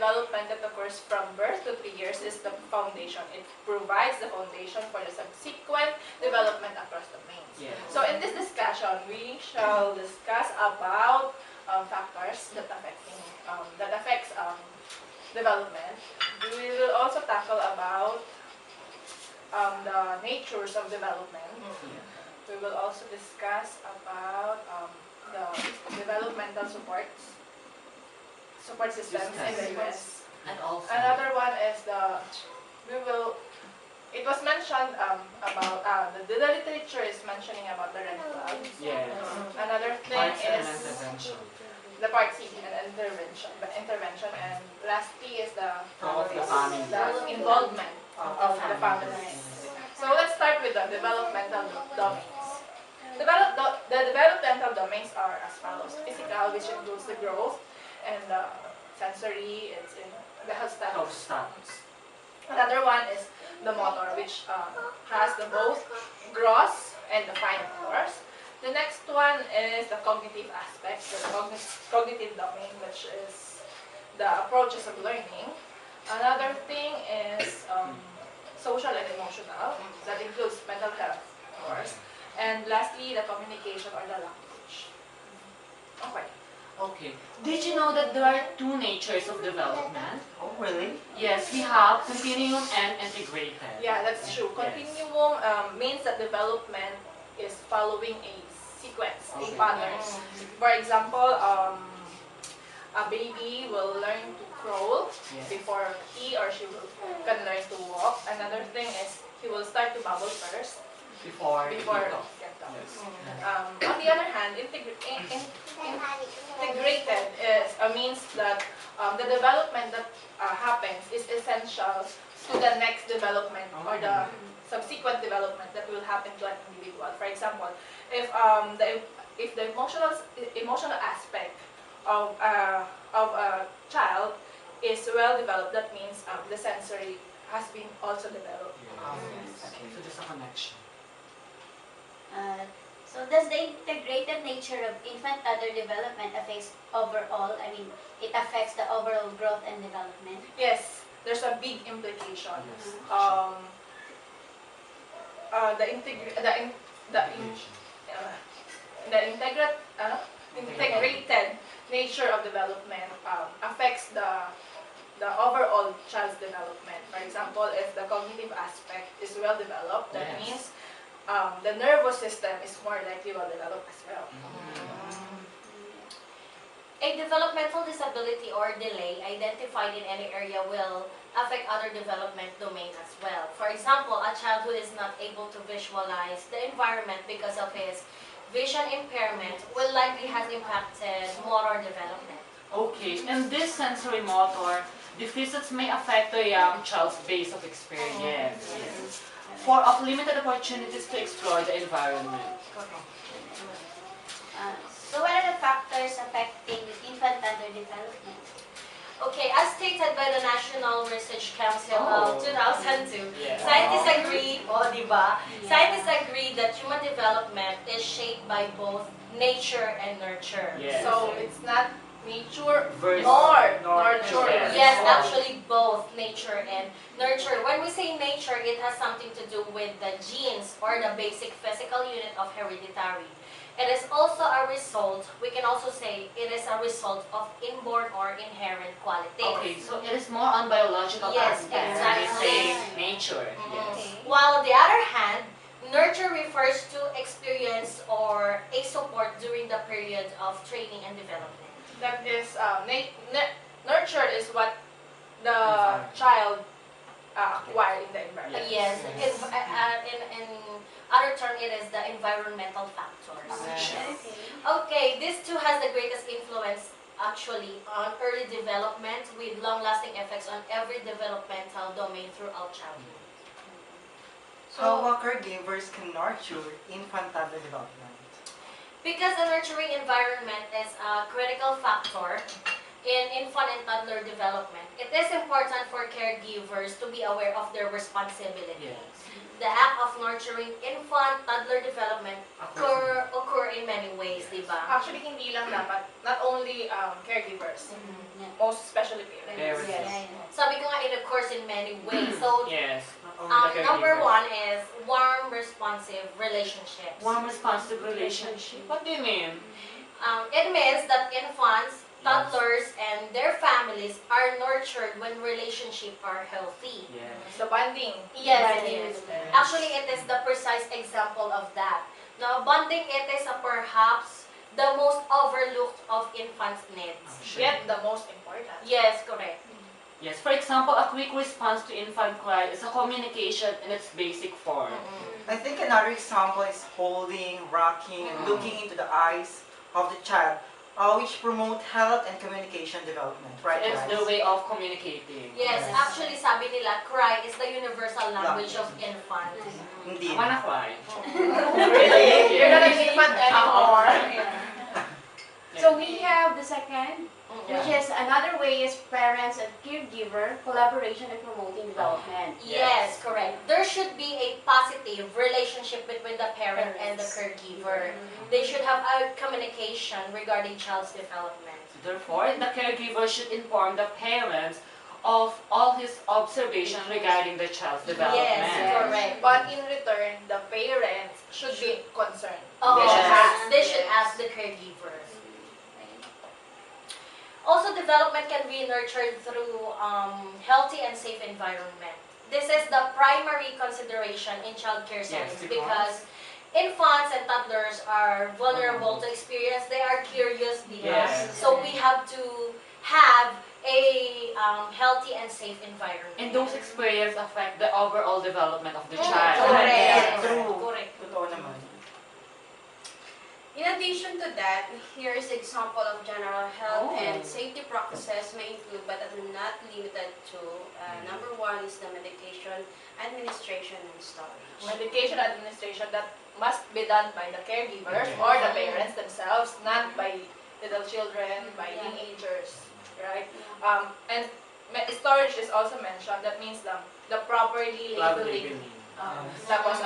development that occurs from birth to 3 years is the foundation. It provides the foundation for the subsequent development across domains. Yes. So in this discussion, we shall discuss about factors that affects development. We will also tackle about the natures of development. We will also discuss about the developmental support systems in the US. And also, Another one is it was mentioned about, the literature is mentioning about the red flag. yes. Another thing Parts and is intervention. the part C and intervention, and lastly is the involvement of the families. So let's start with the developmental domains. The developmental domains are as follows: physical, which includes the growth, and the sensory, it's in the health status. Another one is the motor, which has the both gross and the fine motors. The next one is the cognitive aspect, the cognitive domain, which is the approaches of learning. Another thing is social and emotional, that includes mental health, of course. And lastly, the communication or the language. Okay. Okay. Did you know that there are two natures of development? Oh, really? Yes, we have continuum and integrated. Yeah, that's true. Continuum means that development is following a sequence, a pattern. For example, a baby will learn to crawl before he or she can learn to walk. Another thing is he will start to bubble first before he talks. On the other hand, integrated means that the development that happens is essential to the next development or the subsequent development that will happen to an individual. For example, if the emotional aspect of a child is well developed, that means the sensory has been also developed. Okay, so there's a connection. So does the integrated nature of infant-toddler development affects overall, it affects the overall growth and development? Yes, there's a big implication. Integrated nature of development affects the overall child's development. For example, if the cognitive aspect is well developed, that means the nervous system is more likely well developed as well. A developmental disability or delay identified in any area will affect other development domains as well. For example, a child who is not able to visualize the environment because of his vision impairment will likely have impacted motor development. Okay, and this sensory motor deficits may affect the young child's base of experience. For of limited opportunities to explore the environment. So what are the factors affecting infant-toddler development? Okay, as stated by the National Research Council of 2002, scientists agree, scientists agree that human development is shaped by both nature and nurture. So it's not nature nor nurture. Yes, actually both nature and nurture. When we say nature, it has something to do with the genes or the basic physical unit of hereditary. It is also a result, we can also say it is a result of inborn or inherent qualities. Okay, so it is more on biological aspects. Exactly. We say nature. While on the other hand, nurture refers to experience or a support during the period of training and development. That is, nurture is what the child acquired in the environment. Yes, in other term, it is the environmental factors. Okay, this too has the greatest influence actually on early development with long-lasting effects on every developmental domain throughout childhood. How caregivers can nurture infant-toddler development? Because the nurturing environment is a critical factor, in infant and toddler development, it is important for caregivers to be aware of their responsibility. Yes. The act of nurturing infant, toddler development occur in many ways, di ba? Actually, hindi lang dapat, not only caregivers, most especially parents. Parents. Yeah. Sabi ko nga, it occurs in many ways. So, Yes. Not only the number caregivers. 1 is warm, responsive relationships. Warm, responsive relationship. What do you mean? It means that infants, toddlers, and their families are nurtured when relationships are healthy. Yes. The bonding. Yes, it is. Actually, it is the precise example of that. Now, bonding, it is perhaps the most overlooked of infants' needs. Yet the most important. Yes, correct. Yes, for example, a quick response to infant cry is a communication in its basic form. I think another example is holding, rocking, and looking into the eyes of the child, which promote health and communication development, right It's guys? the way of communicating. Yes, Yes. actually, sabi nila, cry is the universal language of infants. I Indeed. wanna cry. Really? You're not an infant anymore. So we have the second, Mm. which is another way is parents and caregiver collaboration and promoting development. Yes, correct. There should be a positive relationship between the parent and the caregiver. They should have a communication regarding child's development. Therefore, the caregiver should inform the parents of all his observation regarding the child's development. Yes, correct. But in return, the parents should be concerned. Oh, They should Yes. ask. they should ask the caregivers. Also, development can be nurtured through healthy and safe environment. This is the primary consideration in child care settings because infants and toddlers are vulnerable to experience. They are curious, di ba? Yes. So we have to have a healthy and safe environment. And those experiences affect the overall development of the Mm, child. correct. True. Correct. Totoo naman. In addition to that, here is example of general health Oh. and safety practices may include but are not limited to number 1 is the medication administration and storage. Medication administration that must be done by the caregivers or the parents themselves, not by little children, by teenagers, right? And storage is also mentioned. That means the properly labeling. Tapos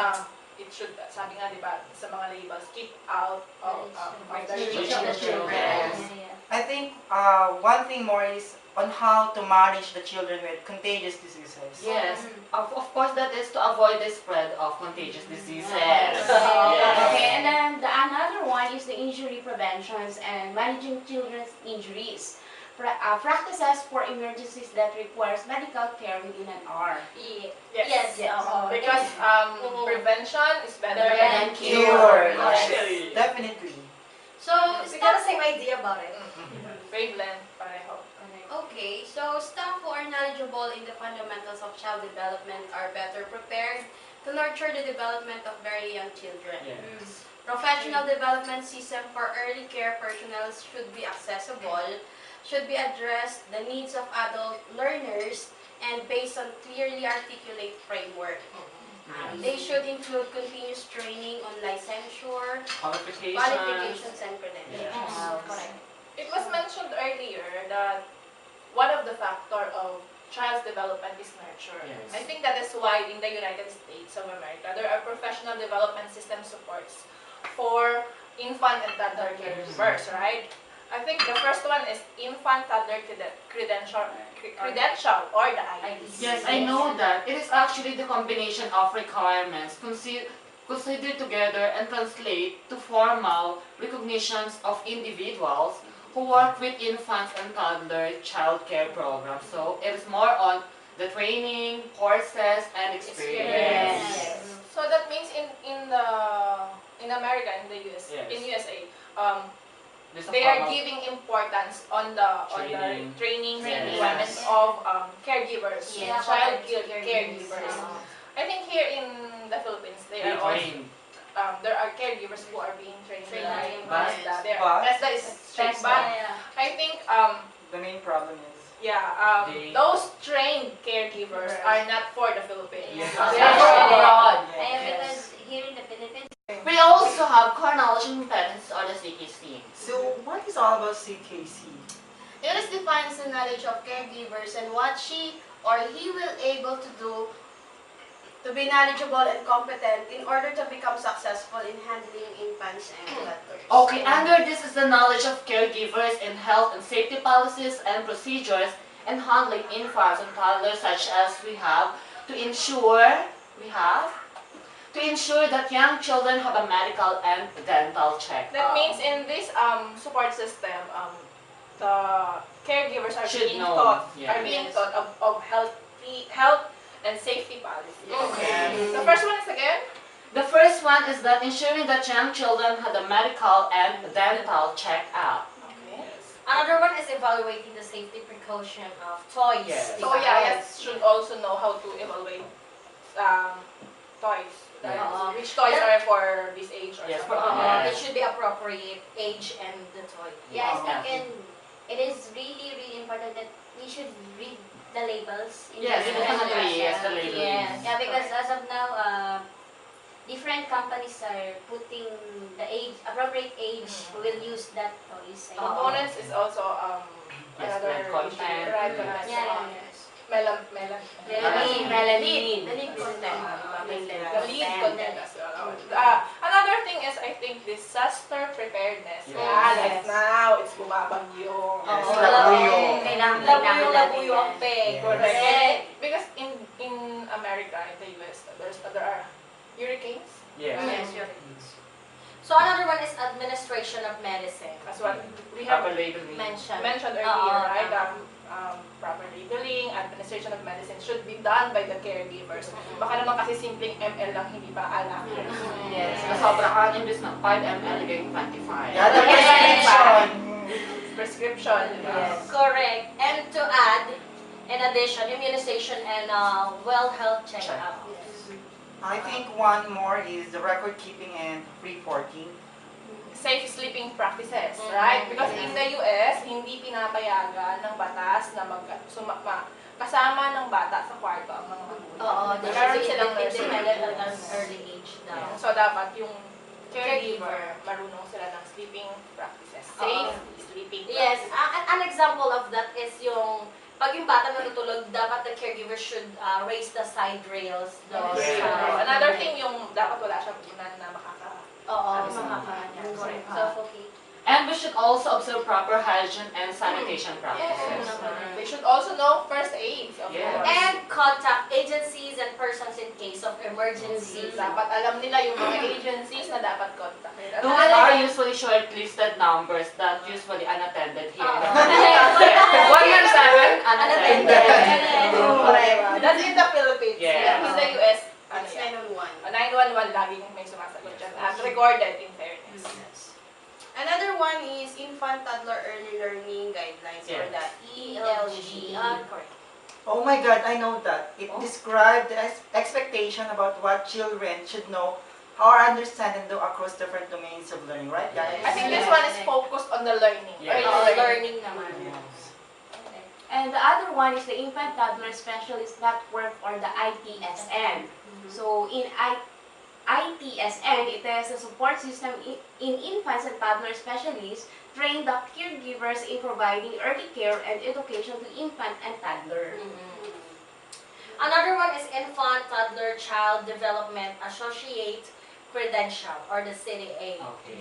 it should, sabi nga diba, sa mga labels, keep out of the reach of the children. I think one thing more is on how to manage the children with contagious diseases. Yes, of course that is to avoid the spread of contagious diseases. Okay, Yes. and then another one is the injury preventions and managing children's injuries. Practices for emergencies that requires medical care within an hour. Yes. Because prevention is better Better than than Cure. Actually. Definitely. So, it's got the same idea about it. Wavelength, pareho. Okay, so staff who are knowledgeable in the fundamentals of child development are better prepared to nurture the development of very young children. Yes. Professional development system for early care personnel should be accessible, should be addressed the needs of adult learners, and based on clearly articulate framework. They should include continuous training on licensure, qualifications, and credentials. Yes. Correct. It was mentioned earlier that one of the factor of child's development is nurture. Yes. I think that is why in the United States of America, there are professional development system supports for infant and toddler caregivers, right? I think the first one is infant toddler credential or the IDs. Yes, I know that. It is actually the combination of requirements considered together and translate to formal recognitions of individuals who work with infants and toddler child care programs. So it is more on the training, courses, and experience. Yes. So that means in America, in the US, Yes. in USA, There's a they are formal- giving importance on the training requirements of caregivers, Yes. child Caregivers. caregivers. I think here in the Philippines, They they are also, train. there are caregivers who are being trained by But- TESDA is strict, but I think The main problem is They- those trained caregivers are not for the Philippines. Yes. They are for abroad. Because here in the Philippines, We also have core knowledge and competence or the CKC. So what is all about CKC? It defines the knowledge of caregivers and what she or he will able to do To be knowledgeable and competent in order to become successful in handling infants and toddlers. Okay, under this is the knowledge of caregivers in health and safety policies and procedures and handling infants and toddlers such as we have to ensure that young children have a medical and dental check. That means in this support system, the caregivers are Should being know, taught yeah. of health and safety policies. Okay. The first one is again. The first one is that ensuring that young children have a medical and dental check-up. Okay. Another one is evaluating the safety precaution of toys. Yes. So yeah, yes, should also know how to evaluate toys. Right? Yeah. Which toys are for this age or Yes, something. for- It should be appropriate age and the toy. Yeah, I Yeah. think it is really, really important that we should read the labels. In Yes, the definitely, yes, the labels. labeling. Yes. Yeah, because as of now, different companies are putting the appropriate age who will use that toys. I think. Components is also Yes, another like content. issue, right? Yes. Yeah, Melanin. The lead content. The lead content as well. Another thing is, I think, disaster preparedness. Yes. Yeah, like now, it's bumabagyo. Yes, Oo, labuyo. Labuyo ang peg. Correct. Correct. Because in America, in the US, there are hurricanes Yes. Yes, you're So another one is administration of medicine. as well. We have Proper labeling. mentioned earlier, Oo, right? tama. Proper labeling, administration of medicine should be done by the caregivers. Baka naman kasi simpleng ml lang, hindi pa alam. Yes. Nasobrahan imbis na 5 ml, naging 25. Yeah, the Yes. prescription. Prescription. Yes. Correct. And to add, in addition, immunization and well health checkup. I think one more is the record keeping and reporting. Safe sleeping practices, right? Because in the US, hindi pinapayagan ng batas na kasama ng bata sa kwarto ang mga magulang. Oo, they Meron should be silang nursing independent at homes. an early age daw. So, dapat yung caregiver, marunong sila ng sleeping practices. Safe sleeping Yes, practices. an example of that is yung pag yung bata natutulog, dapat the caregiver should raise the side rails. Those, Yeah. Another thing, yung dapat wala siyang punan na Oo, Ano, makakanya. correct. Suffocate. And we should also observe proper hygiene and sanitation practices. They should also know first aid, of Yes. course. And contact agencies and persons in case of emergency. Dapat alam nila yung mga agencies na dapat kontakin. Those are usually shortlisted numbers that usually unattended here. Oo. 117 unattended. Correct. That's in the Philippines. Yes. In the US, ano It's yan? 911. 911 laging may sumasagot dyan. At recorded in fairness. Another one is Infant Toddler Early Learning Guidelines or the ELG. Correct. Oh my God, I know that. It Oh. described the expectation about what children should know or understand and do across different domains of learning, right guys? I think this one is focused on the learning. Yeah. Early Learning naman. Yes. And the other one is the Infant Toddler Specialist Network or the ITSN. So in ITSN, it is a support system in infants and toddler specialists train the caregivers in providing early care and education to infant and toddler. Another one is Infant Toddler Child Development Associate Credential or the CDA. Okay.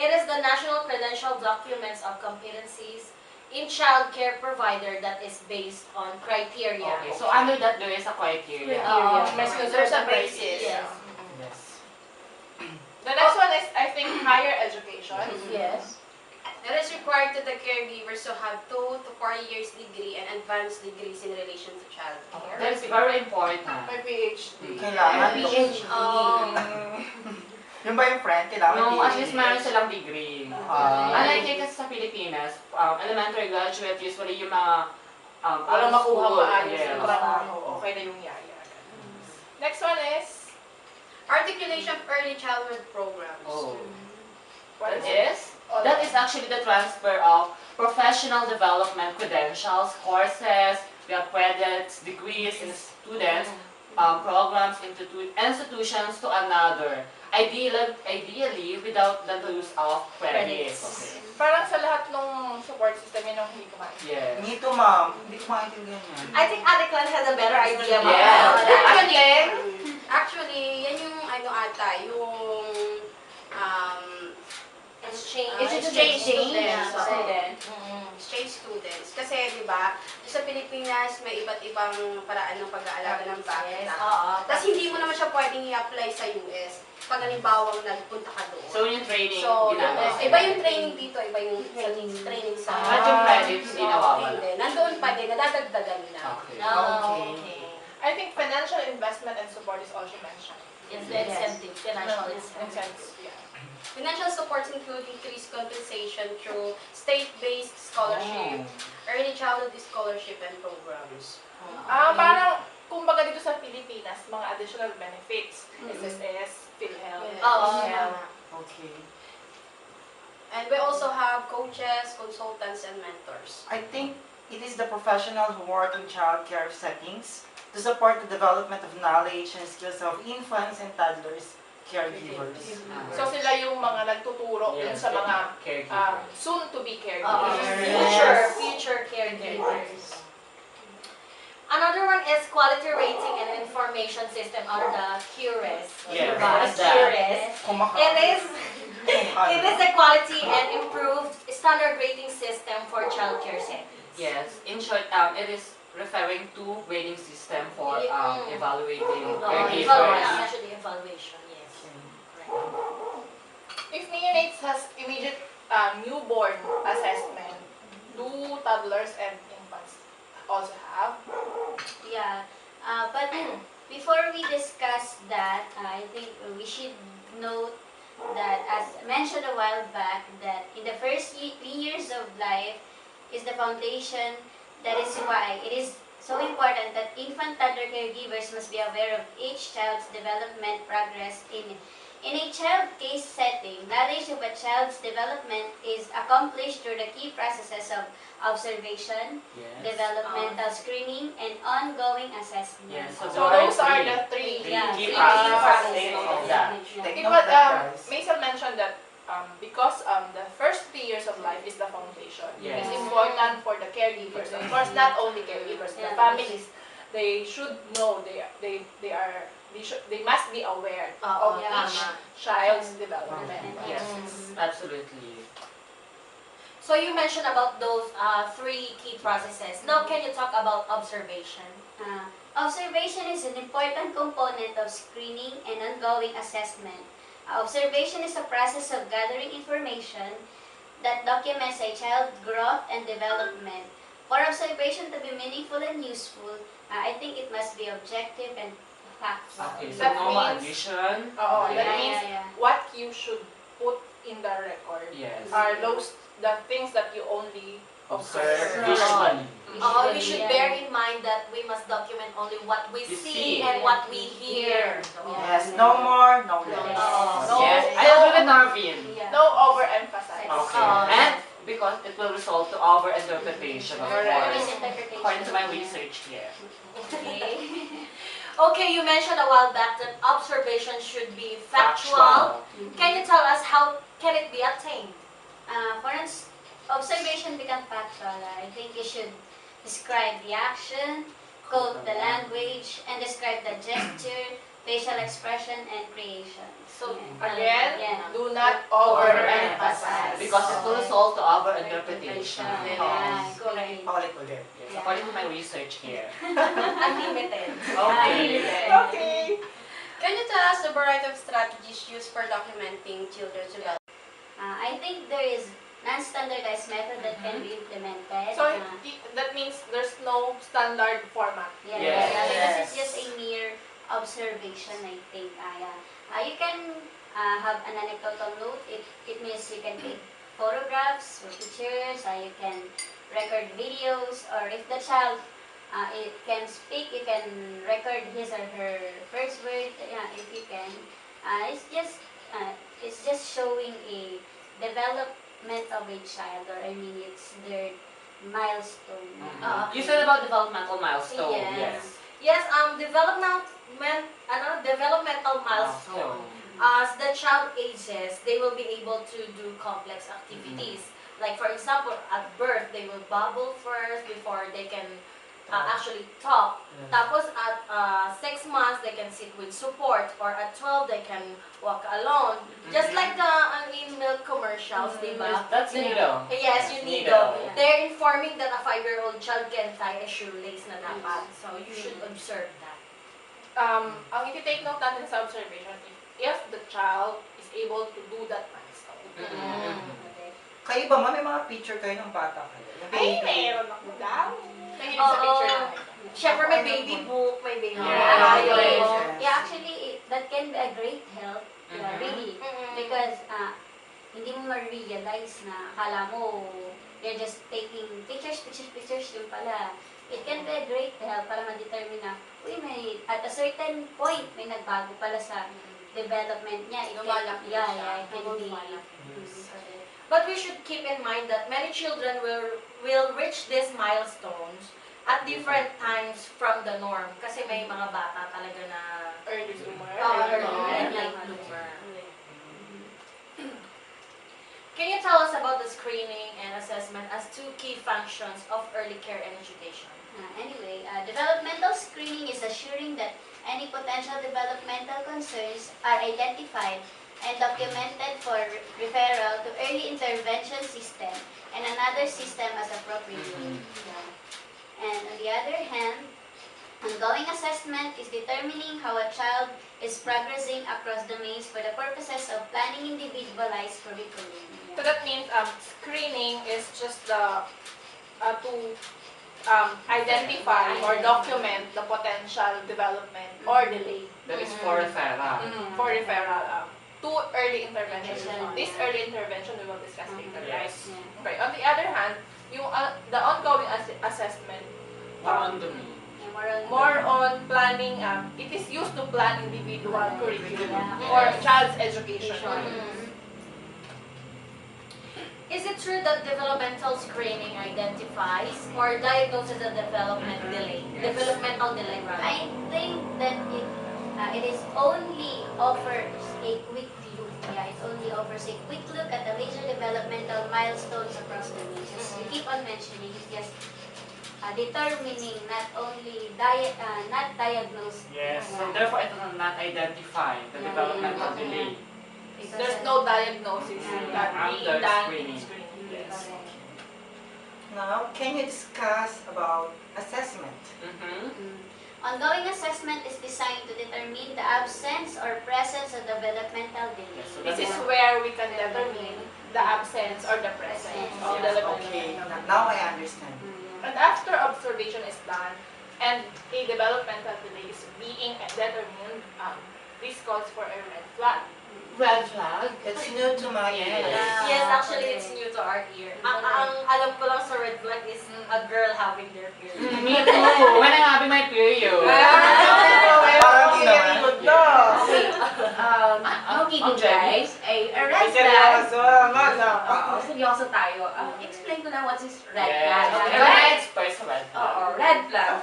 It is the national credential documents of competencies in child care provider that is based on criteria. Okay. So under that there is a criteria. There's a basis. Yes. Yes. The next one is, I think, higher education. Yes. It is required to the caregivers to have 2 to 4 years degree and advanced degrees in relation to child care. That is very important. May PhD. Kailangan yung... PhD. Yung ba yung friend? Kailangan No, yung at least meron silang degree. Unlike here kasi sa Pilipinas, elementary graduate usually yung mga Walang makuha school, maayos yes. yung trabaho. Okay na yung yaya. Next one is, Articulation of Early Childhood Programs. Oh. what That is it? is? That is actually the transfer of professional development credentials, courses, we have credits, degrees in students, programs, institutions to another. ideally without the use of credits. Credits. Okay. Parang sa lahat ng support system, yun ang hindi ko maintindihan. Yes. Me too, ma'am. Hindi ko maintindihan yan. I think Ate Clan has a better idea about Yeah. that. Actually, yan yung ano ata, yung Exchange students. exchange students. Kasi, di ba, sa Pilipinas, may iba't ibang paraan ng pag-aalaga ng bata. Yes, oo. Tapos hindi mo naman siya pwedeng i-apply sa US pag halimbawa nagpunta ka doon. So yung training, So, ginagawa. iba yung training dito, iba yung training sa... At yung credits, hindi nawawala. Hindi. Nandoon pa din, nadadagdagan na. Okay. Okay. I think financial investment and support is also mentioned. Yes, the incentive, financial incentive. Incentives, yeah. Financial supports include increased compensation through state-based scholarship, early childhood scholarship, and programs. Parang, kumbaga dito sa Pilipinas, mga additional benefits, SSS, PhilHealth. Oo. Okay. And we also have coaches, consultants, and mentors. I think it is the professionals who work in child care settings to support the development of knowledge and skills of infants and toddlers caregivers. So sila yung mga nagtuturo dun sa mga caregivers. soon-to-be Oo. caregivers. Future caregivers. Another one is quality rating and information system or the QRIS. Yeah, Diba? what is that? QRIS. It is a quality and improved standard rating system for child care settings. Yes, in short, it is referring to grading system for evaluating Evaluation, caregivers. actually evaluation, yes. If neonates has immediate newborn assessment, do toddlers and infants also have? Yeah, but before we discuss that, I think we should note that, as mentioned a while back, that in the first 3 years of life is the foundation. That is why it is so important that infant toddler caregivers must be aware of each child's development progress in a child case setting. Knowledge of a child's development is accomplished through the key processes of observation, Yes. developmental screening, and ongoing assessment. Yes, So those are the three. Key Yeah. processes of that. Take It note was, that, guys. Maisel mentioned that because the first 3 years of life is the foundation. Yes. It's important for the caregivers. Of course, not only caregivers, the Yeah. families, they should know they must be aware of Oo, each tama. child's development. Yes, absolutely. So you mentioned about those 3 key processes. Now can you talk about observation? Observation is an important component of screening and ongoing assessment. Observation is a process of gathering information that documents a child's growth and development. For observation to be meaningful and useful, I think it must be objective and factual. Okay, so That no means- addition. Oo, Okay. that Yeah, means yeah. what you should put in the record Yes. are the things that you only Observe observe. visually. We should bear in mind that we must document only what we You see see. and what we hear. Yes, no more, no less. No. Yes, I agree with Narvin. Yeah. No overemphasize. Okay. And because it will result to over-interpretation, of Correct. course. Misinterpretation. According to my research here. Okay, you mentioned a while back that observation should be factual. Can you tell us how can it be attained? For observation become factual, I think you should describe the action, quote the language, and describe the gesture, facial expression, and creation. So, Again, Yeah. do not overemphasize. Because it will result to over-interpretation. Yeah, Yes. correct. Ulit-ulit. Yes, according to my research here. unlimited. Okay. Okay. Can you tell us the variety of strategies used for documenting children's development? I think there is non-standardized method that can be implemented. So that means there's no standard format. Yeah, Yes. yeah, because it's Yes. just a mere observation, I think. You can have an anecdotal note. It means you can take photographs or pictures. You can record videos, or if the child it can speak, you can record his or her first word. Yeah, if you can. It's just showing a development of a child, or it's their milestone. You said about developmental milestone. Yes. Yes. Yes, developmental milestone. as the child ages, they will be able to do complex activities. Like for example, at birth, they will babble first before they can actually talk. Tapos at 6 months, they can sit with support. Or at 12, they can walk alone. Just like the in milk commercials, diba? That's needle. Yes, you need Needle. They're informing that a 5-year-old child can tie a shoelace na dapat. So you should observe that. Ang i-take note natin sa observation, if the child is able to do that milestone. Kayo ba, may mga picture kayo ng bata kayo? Yung Ay, baby. meron ako daw. Nahilig sa Oo. picture na. Siyempre may baby book, may baby Yeah, diary. yeah, actually, that can be a great help, really. Because hindi mo ma-realize na akala mo you're just taking pictures yung pala. It can be a great help para ma-determine na, at a certain point, may nagbago pala sa development niya. It Lumalaki can, siya. it can be. But we should keep in mind that many children will reach these milestones at different times from the norm. Kasi may mga bata talaga na Early bloomer. and late bloomer. Can you tell us about the screening and assessment as two key functions of early care and education? Anyway, developmental screening is assuring that any potential developmental concerns are identified and documented for referral to early intervention system and another system as appropriate. And on the other hand, ongoing assessment is determining how a child is progressing across domains for the purposes of planning individualized curriculum. So that means screening is just the to identify or document the potential development or delay That is for referral. for referral to early intervention. This early intervention we will discuss later, right? Yes. Right. On the other hand, yung the ongoing assessment On the me. more on planning. It is used to plan individual curriculum Yeah. or child's education. Is it true that developmental screening identifies or diagnoses a developmental delay rather? I think that it is only offers a quick look. Yeah, it only offers a quick look at the major developmental milestones across the nations. You keep on mentioning it's just determining, not only not diagnose. Yes. So therefore, it will not identify the developmental delay. Because, There's no diagnosis that After being done screening. in screening. Yes. Now, can you discuss about assessment? Ongoing assessment is designed to determine the absence or presence of developmental delay. Yes, so This is where we can determine the absence or the presence of Yes, the okay. developmental. Now I understand. And after observation is done and a developmental delay is being determined, this calls for a red flag. Red flag. It's new to my ear. Yes, actually it's new to our ear. Ang alam ko lang sa red flag is a girl having their period. Me too. When I'm having my period. Parang di naman. Okay. No kidding, guys. A red flag. Seryoso tayo. Explain ko lang what is red flag. Okay. Red, Express red flag. red flag.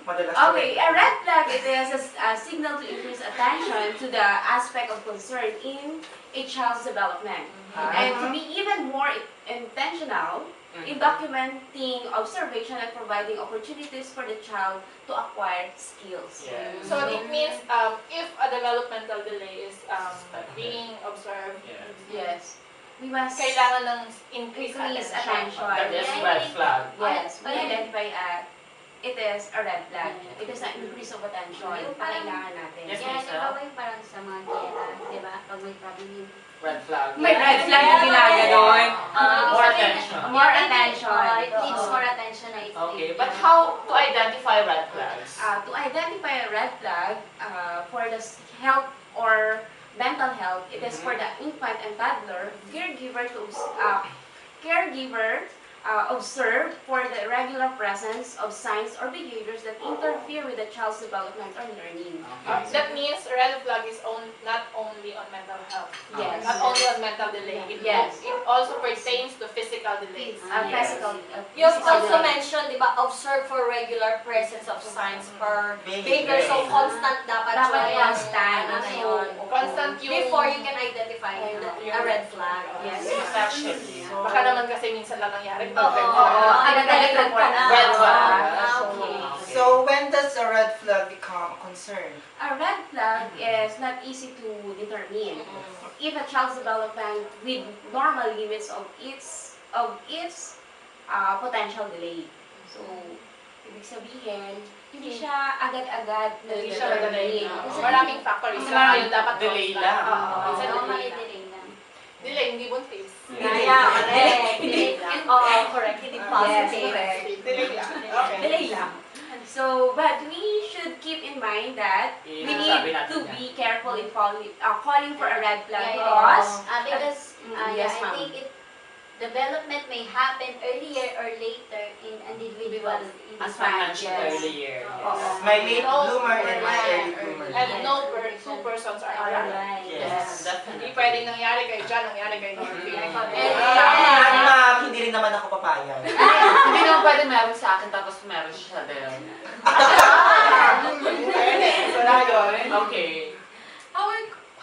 Madalas Okay, a red flag it is a signal to increase attention to the aspect of concern in a child's development. And to be even more intentional in documenting observation and providing opportunities for the child to acquire skills. Yes. So it means if a developmental delay is being observed, Yes. We must kailangan ng increase increase attention. That attention. is red flag. Yes, we identify it is a red flag. It is an increase of attention Yung na parang- kailangan natin. Yes, Yeah, Miss di ba yung parang sa mga dieta, di ba? Pag may problem yung Red flag. May red flag yung ginaganon. More attention. More attention. It needs more attention na Okay, but how to identify red flags? To identify a red flag for the health or mental health, it is for the infant and toddler, caregiver observed for the irregular presence of signs or behaviors that interfere with the child's development or learning. That means red flag is not only on mental health, Yes. not only on mental delay. Yes. It also pertains to physical delays. You also mentioned, di ba, observe for regular presence of signs or behavior. So, constant dapat Dapat siya. constant. Ano yun? Constant yung... Before you can identify a red flag. Yes. Actually. Baka naman kasi minsan lang nangyari. Oo. Agad-agad ka na. Red flag. Okay. So when does a red flag become a concern? A red flag is not easy to determine. If a child's development with normal limits of its potential delay. So, ibig sabihin, hindi siya agad-agad Hindi siya madali. Kasi Maraming factors. Isa Maraming ngayon dapat delay constant. lang. Oo. Minsan Normally delay lang. delay lang. Delay, hindi buntis. Correct. Oo, correct. Hindi Yes, positive. correct. Delay lang. Okay. Delay lang. So, but we should keep in mind that we need to be careful in calling for a red flag because Because yes, I ma'am. think development may happen earlier or later in individual As I mentioned Yes. earlier. Oo. My late bloomer and my early bloomer. And no two persons are alike. Alright. Yes, Hindi definitely. pwedeng nangyari kay John, nangyari kay Dorothy. At ma'am, hindi rin naman ako papayag. Hindi naman pwede meron sa akin tapos meron siya din. Wala yun. Okay.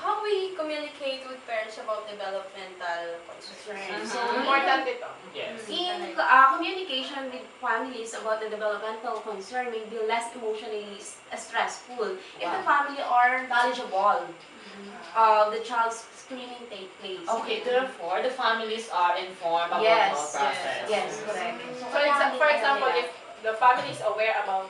How we communicate with parents about developmental concerns. So, important ito. Yes. in communication with families about the developmental concern may be less emotionally stressful if the family are knowledgeable of the child's screening take place. Okay, therefore, the families are informed about Yes, the process. Yes, correct. For example, if the family is aware about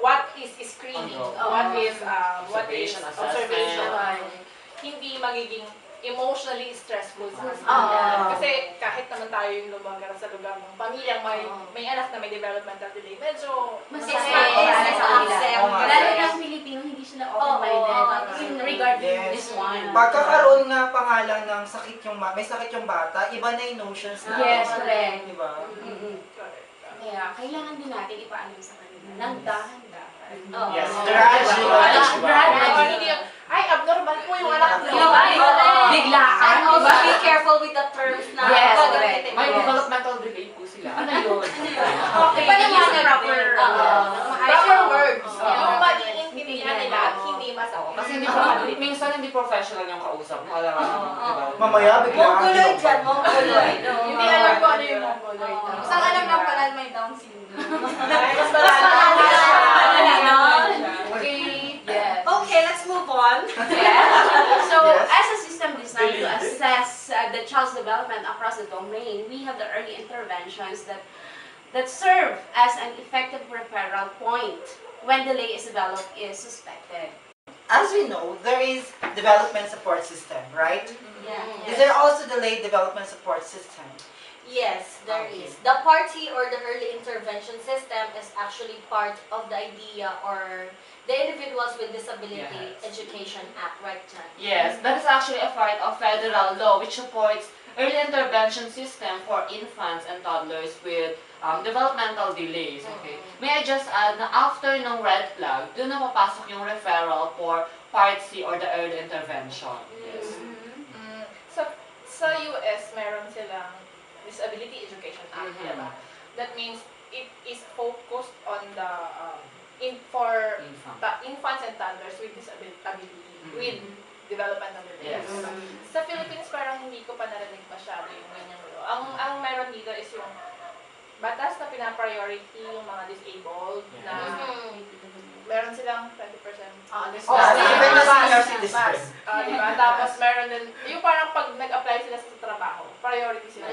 what is screening, what is Observation, observation, assessment. hindi magiging emotionally stressful sa kanila. Oo. Kasi kahit naman tayo yung lumagar sa lugar ng pamilyang may anak na may developmental delay, medyo Masakit. Masakit. Lalo ng Pilipino, hindi sila open-minded in regarding Yes. this one. Pagkakaroon nga pangalan ng sakit yung may sakit yung bata, iba na yung notions na. Yes, correct. Di ba? correct. Kaya kailangan din natin ipaalam sa kanila ng dahan-dahan. Yes, Gradual. Gradual. Hindi yung, ay, abnormal po yung anak niyo. Biglaan. And also be careful with the terms na Yes, gagamitin. May Yes. developmental delay po sila. Ano yun? Okay, Ipaliwanag use din. proper Proper words. Oo. Yung maiintindihan nila at hindi masakit. Kasi minsan hindi professional yung kausap mo. Alam mo, diba? Mamaya bigla. Mongoloid dyan, mongoloid. Hindi alam ko ano yung mongoloid. Isang alam lang pala may Down syndrome. Mas malala. Okay. Yes. Okay, let's move on. Yes. So, Yes. as a system designed to assess the child's development across the domain, we have the early interventions that serve as an effective referral point when delay is developed is suspected. As we know, there is development support system, right? Yeah. Is there also delayed development support system? Yes, there Okay. is. The party or the early intervention system is actually part of the idea or the Individuals with Disability Yes. Education Act, right, Jan? Yes, that is actually a part of federal law which supports early intervention system for infants and toddlers with developmental delays. Okay. May I just add na after ng red flag, doon na papasok yung referral for Part C or the early intervention. Yes. Sa US, meron silang Disability Education Act, diba? That means it is focused on the for infants and toddlers with disability, with developmental delays. Yes. Diba? Sa Philippines, parang hindi ko pa narinig masyado yung ganyang law. Ang meron dito is yung batas na pina-priority yung mga disabled na meron silang 20%. Depende sa senior citizen. Diba? Tapos meron din, yung parang pag nag-apply sila sa trabaho, priority sila.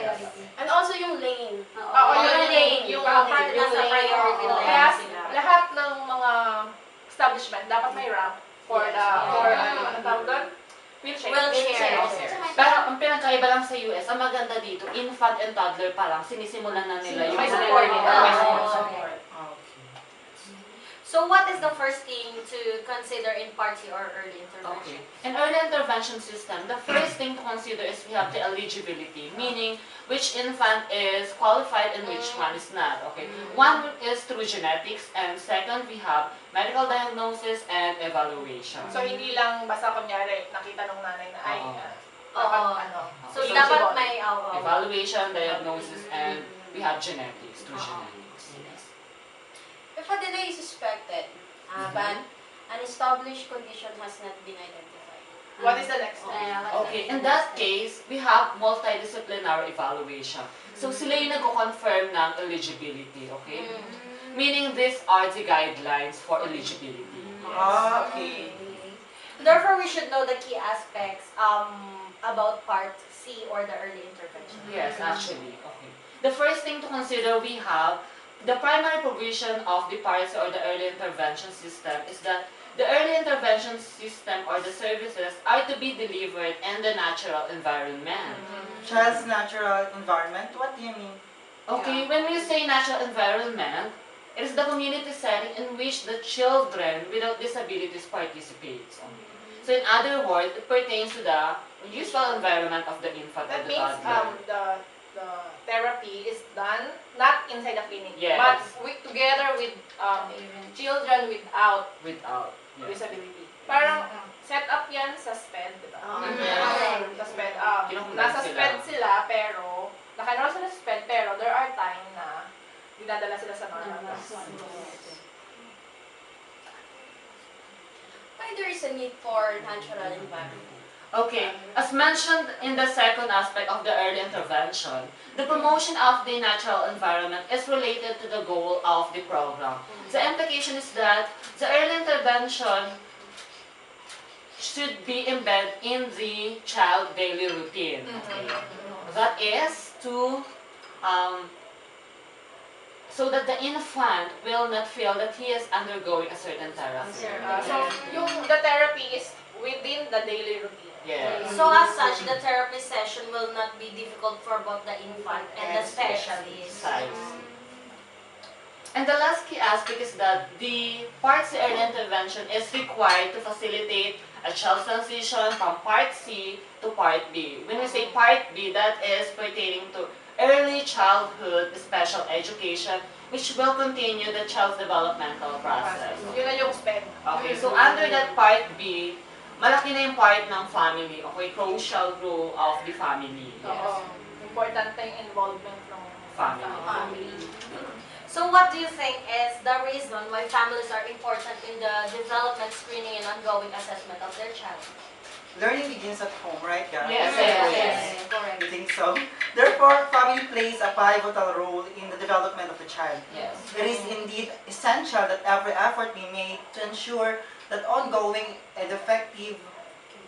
And also yung lane. Oo, yung lane. Yung Yung nasa priority oo. lane Kaya sila. lahat ng mga establishment dapat may ramp for ano tawag doon? Wheelchair. Wheelchair. Pero ang pinagkaiba lang sa US, ang maganda dito, infant and toddler pa lang, sinisimulan na nila yung May support. May support. Okay. So what is the first thing to consider in Part C or early intervention? Okay. In early intervention system, the first thing to consider is we have the eligibility, meaning which infant is qualified and which one is not. Okay. One is through genetics, and second we have medical diagnosis and evaluation. So, hindi lang basta kunyari nakita nung nanay na ay, Oo. dapat Oo. ano. So So, dapat may oo. Evaluation, diagnosis, and we have genetics, through genetics. Yes. If a delay is suspected, but an established condition has not been identified. What is the next step? Okay, in that case, we have multidisciplinary evaluation. So sila yung nag-confirm ng eligibility, okay? Meaning these are the guidelines for eligibility. Ah, okay. Therefore, we should know the key aspects about Part C or the early intervention. Yes, actually, okay. The first thing to consider we have the primary provision of the Part C or the early intervention system is that the early intervention system or the services are to be delivered in the natural environment. Child's natural environment, what do you mean? Okay, when we say natural environment, it is the community setting in which the children without disabilities participate. So in other words, it pertains to the usual environment of the infant That and the means toddler. the therapy is done not inside the clinic, Yes. but together with children without Without. Yes. disability. Parang set up yan sa SPED, di ba? Sa SPED. Nasa SPED sila, pero naka-enroll sila sa SPED, pero there are time na dinadala sila sa normal class. Why there is a need for natural environment? Okay, as mentioned in the second aspect of the early intervention, the promotion of the natural environment is related to the goal of the program. The implication is that the early intervention should be embedded in the child daily routine. That is to so that the infant will not feel that he is undergoing a certain therapy. So, the therapy is within the daily routine. Yes. So as such, the therapy session will not be difficult for both the infant and the specialist. And the last key aspect is that the Part C early intervention is required to facilitate a child's transition from Part C to Part B. When we say Part B, that is pertaining to early childhood special education, which will continue the child's developmental process. Yun na yung SPED. Okay, so under that Part B, malaki na yung part ng family, okay, crucial role of the family. Oo. Importante yung involvement ng Family. So what do you think is the reason why families are important in the development, screening, and ongoing assessment of their child? Learning begins at home, right, guys? Yes, Correct. You think so? Therefore, family plays a pivotal role in the development of the child. Yes. It is indeed essential that every effort be made to ensure that ongoing and effective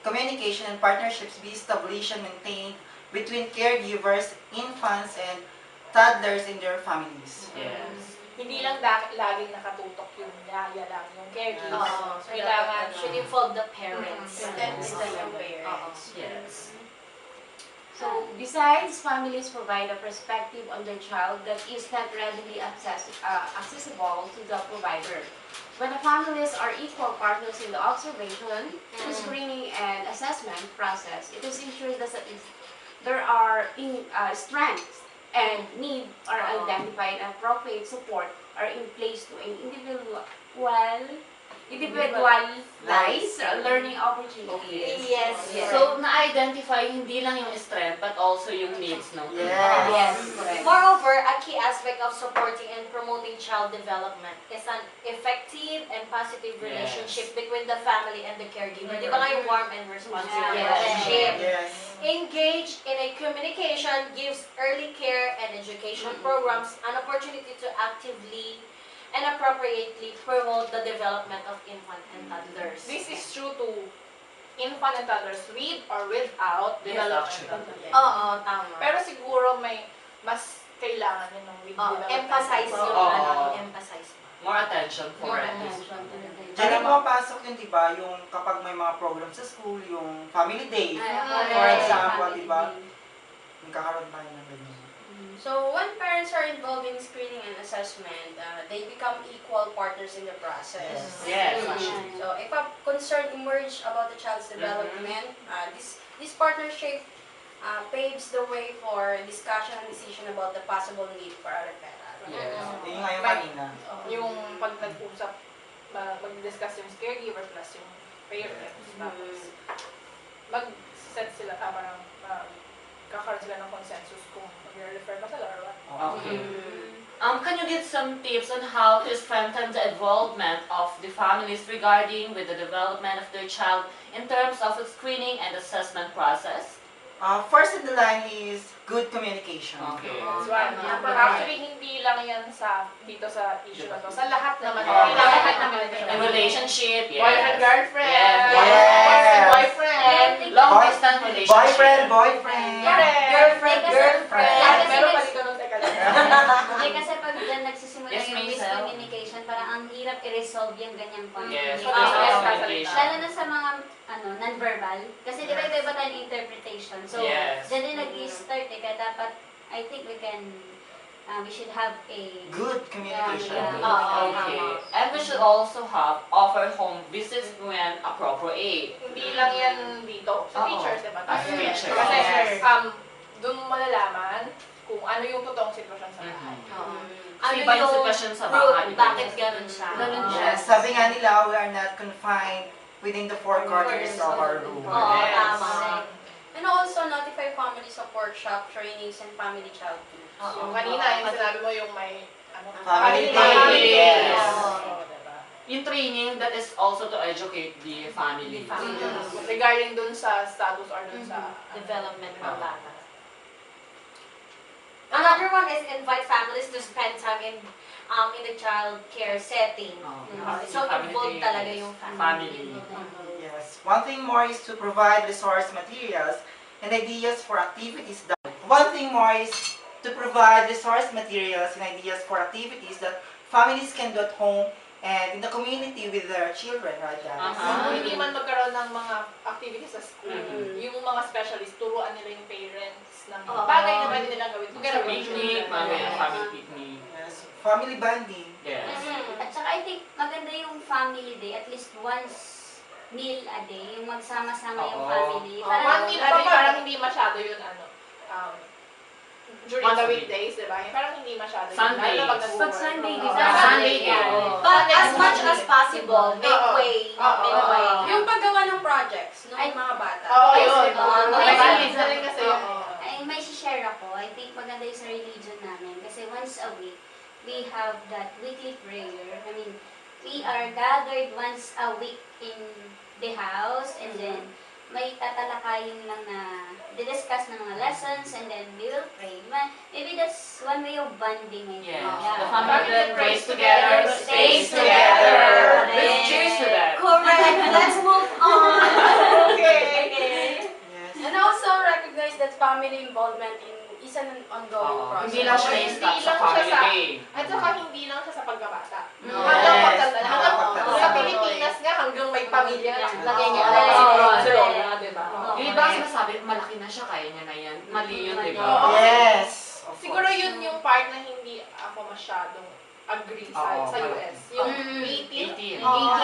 communication and partnerships be established and maintained between caregivers, infants, and toddlers and their families. Yes. Hindi lang laging nakatutok yung yaya lang, yung caregivers. Oo. So, kailangan Should involve the parents. Instead of parents. Yes. So, besides, families provide a perspective on their child that is not readily accessible to the provider. When the families are equal partners in the observation, screening, and assessment process, it is ensured that there are strengths and need are identified and appropriate support are in place to an individualized learning opportunities. Yes. So, na-identify hindi lang yung strength, but also yung needs ng Yes. Correct. Moreover, a key aspect of supporting and promoting child development is an effective and positive relationship between the family and the caregiver. Di ba nga yung warm and responsive Yes. relationship? Yes. Engage in a communication gives early care and education programs an opportunity to actively and appropriately promote the development of infant and toddlers. This is true to infant and toddlers with or without developmental delay. Oo, tama. Pero siguro may mas kailangan yun ng with Oo, developmental emphasize yung Oo. emphasize mo. more attention for More it. attention. Diyan na pumapasok yun, di ba, yung kapag may mga program sa school, yung family day. For example, di ba, nagkakaroon tayo ng ganyan. So when parents are involved in screening and assessment, they become equal partners in the process. Yes. So if a concern emerges about the child's development, this partnership paves the way for discussion and decision about the possible need for a referral. Yes. Yun nga yung May- kanina. Yung pag nag-usap, mag-discuss yung caregiver plus yung parents, tapos mag-set sila, parang kakaroon sila ng consensus kung mag-refer ba sila or what. Okay. Can you give some tips on how to strengthen the involvement of the families regarding with the development of their child in terms of the screening and assessment process? First in the line is good communication. Okay. That's one. Actually, hindi lang yan dito sa issue na to. Sa lahat naman. Oh. Lahat naman. In relationship, yes. Boyfriend, girlfriend. Yes. Boyfriend, boyfriend. Long distance relationship. Boyfriend. Girlfriend, girlfriend. Kasi Meron pa next- dito nung teka lang. Hindi kasi pag nagsisimula Yes, yung may miscommunication, parang ang hirap i-resolve yung ganyang Yes, communication. Lalo na sa mga non-verbal. Kasi di ba iba tayo ng interpretation. So, Yes. dyan din nag-start eh. Kaya dapat, I think we should have a... Good communication. Yeah. Okay. And we should also have offer home visits when appropriate. Hindi lang yan dito. Sa Oo. teachers, diba? As teacher. Kasi, Yes. doon mo malalaman kung ano yung totoong sitwasyon sa bahay. So, iba yung sitwasyon sa bahay. Bakit ganun siya? Ganun siya. Yes, sabi nga nila, we are not confined within the four corners of our room. Oo, Yes. tama. And also notify family support shop trainings and family child tools. Yung kanina, yung sinabi mo yung may, Family day. Yes. Yes. Oo, diba? Yung training, that is also to educate the family. Regarding dun sa status or dun sa Development ng bata. Another one is invite families to spend time in the child care setting. So involved talaga yung family. Yes. One thing more is to provide resource materials and ideas for activities that families can do at home and in the community with their children, right guys? Kung hindi man magkaroon ng mga activities sa school, yung mga specialists, turuan nila yung parents ng bagay na pwede nilang gawin. Together with Picnic, children. mga family picnic. Yes. Family bonding. Yes. At saka I think maganda yung family day, at least once meal a day, yung magsama-sama yung Oo. family. One meal a day, parang hindi masyado yun, during Once the a week. weekdays, di ba? Parang hindi masyado yun. Sunday. Lalo na pag nag-work. Pag Sunday, di Oo. ba? Sunday day. But as much as possible, make way. Make way. Yung paggawa ng projects ng Ay, mga bata. Oo, Yes, yun. may May na rin kasi yun. Ay, may share ako. I think maganda yung sa religion namin. Kasi once a week, we have that weekly prayer. I mean, we are gathered once a week in the house and then may tatalakayin lang na discuss ng mga lessons and then we will pray. Maybe that's one way of bonding. I think. Yes. Yeah. The family then prays together, stays together. Let's cheers to that. Correct. Let's move on. Okay. Yes. And also recognize that family involvement is an ongoing Oo. process. Hindi lang siya na-stop Hindi sa lang siya family sa- day. At saka hindi lang siya sa pagkabata. No. Hanggang Yes. pagtanda. Hanggang Pagtanda. sa Pilipinas nga, hanggang may pamilya na Yeah. nangyayari. Oo. So, diba? Yung iba sinasabi, malaki na siya, kaya niya na yan. Mali yun, di ba? Oo. Yes. Of Siguro course. yun yung part na hindi ako masyadong agree sa US. Yung 18. 18. Oo.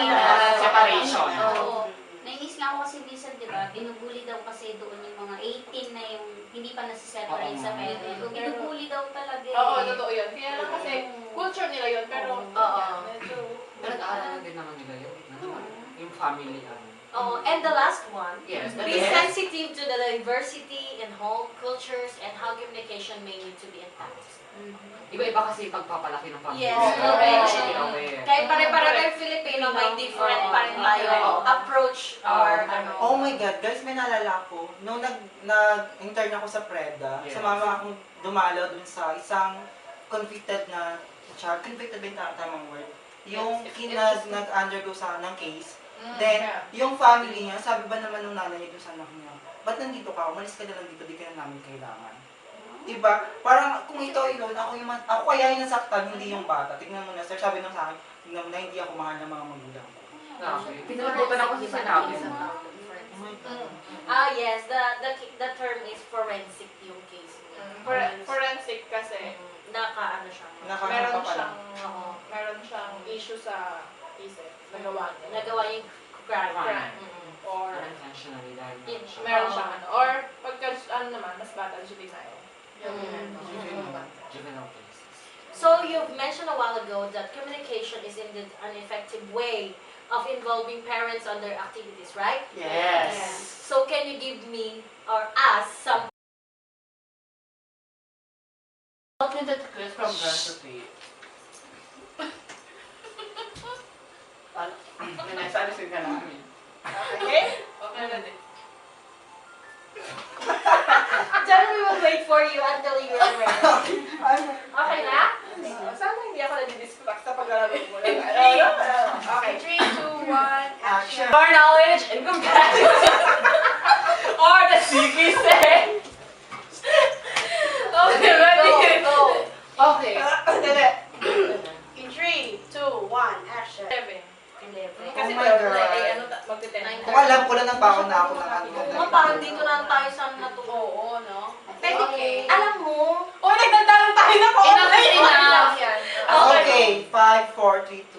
Separation. Oo. Nainis nga ako kasi minsan, di ba, binubuli daw kasi doon yung mga 18 na yung hindi pa nasiseparate Oo. sa parent. So, binubuli daw talaga eh. Oo, totoo yun. Kaya lang kasi culture nila yun, pero medyo... Pero nag-aaral din naman nila yun. Yung family, Oh, and the last one. Yes. Be sensitive to the diversity in home cultures and how communication may need to be enhanced. Iba-iba kasi pagpapalaki ng family. Yes, So, correct. should be aware. Kahit pare-pare tayong Filipino, may different pa rin tayo approach or ano. Oh my God, guys, may naalala ko. Nung nag-intern ako sa PREDA, Yes. sumama akong dumalaw dun sa isang convicted na child. Convicted ba yung tamang word? Yung nag-undergo sa ng case. Then, yung family niya, sabi ba naman nung nanay niya dun sa anak niya, ba't nandito ka? Umalis ka na lang dito, di ka na namin kailangan. Diba? Parang kung ikaw yun, ako kaya yung nasaktan, hindi yung bata. Tignan mo na, sir, sabi nung sa akin, tignan mo na, hindi ako mahal ng mga magulang ko. Grabe. Pinalabutan ako sa sinabi mo. Yes, the term is forensic yung case niya. Forensic kasi Naka-ano siya. meron siyang issue sa isip, nagawa niya. Nagawa yung crime. Crime. Mm-mm. Or Unintentionally dahil meron siyang ano. Or pagka naman, mas bata, juvenile. juvenile cases. So you've mentioned a while ago that communication is indeed an effective way of involving parents on their activities, right? Yes. So can you give me or us some Documented quiz from recipe. Nagsalisin ka namin. Okay? Okay na din. Then we will wait for you until you are ready. Okay na? Sana hindi ako nadidistract sa paglalaro mo. Okay, 3, 2, 1, action. More knowledge and competence. Or the Siki say. Okay, ready? Go. Okay. In 3, 2, 1, action. 7. Oh Kasi my God. magti-10. Kung alam ko lang ng baon na ako ng ano. Mga parang dito na lang tayo sa natuto. Oo, no? Pwede, Okay. alam mo, Uy, nagdanda lang tayo na ko. Enough is enough. Yan. Okay, 5, 4, 3, 2.